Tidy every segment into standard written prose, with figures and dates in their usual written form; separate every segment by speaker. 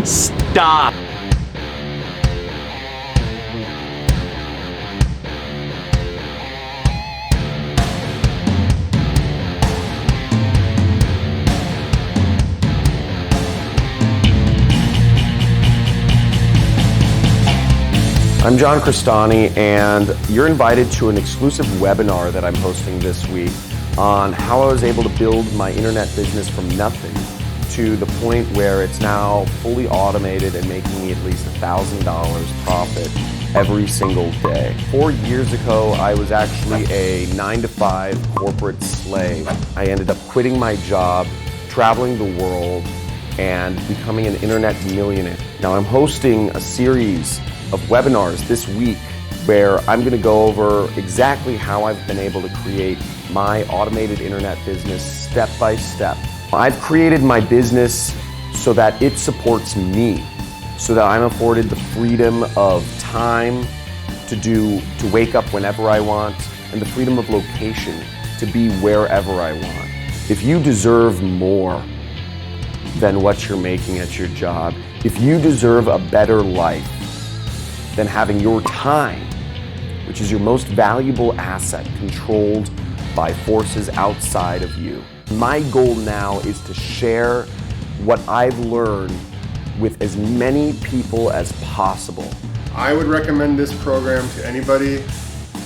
Speaker 1: Stop.
Speaker 2: I'm John Crestani, and you're invited to an exclusive webinar that I'm hosting this week on how I was able to build my internet business from nothing to the point where it's now fully automated and making me at least $1,000 profit every single day. 4 years ago, I was actually a 9-to-5 corporate slave. I ended up quitting my job, traveling the world, and becoming an internet millionaire. Now I'm hosting a series of webinars this week where I'm going to go over exactly how I've been able to create my automated internet business step by step. I've created my business so that it supports me, so that I'm afforded the freedom of time to wake up whenever I want, and the freedom of location to be wherever I want. If you deserve more than what you're making at your job, if you deserve a better life than having your time, which is your most valuable asset, controlled by forces outside of you. My goal now is to share what I've learned with as many people as possible.
Speaker 3: I would recommend this program to anybody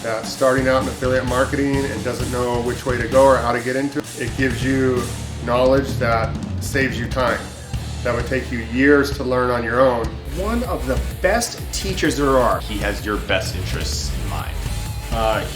Speaker 3: that's starting out in affiliate marketing and doesn't know which way to go or how to get into it. It gives you knowledge that saves you time. That would take you years to learn on your own.
Speaker 4: One of the best teachers there are.
Speaker 5: He has your best interests in mind.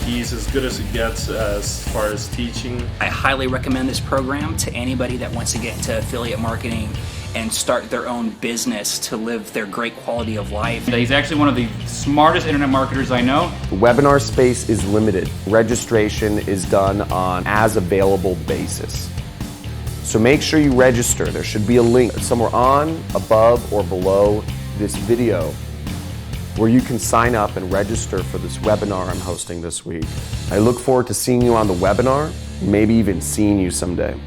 Speaker 6: He's as good as it gets as far as teaching.
Speaker 7: I highly recommend this program to anybody that wants to get into affiliate marketing and start their own business to live their great quality of life.
Speaker 5: He's actually one of the smartest internet marketers I know.
Speaker 2: The webinar space is limited. Registration is done on as available basis. So make sure you register. There should be a link somewhere on, above, or below this video where you can sign up and register for this webinar I'm hosting this week. I look forward to seeing you on the webinar, maybe even seeing you someday.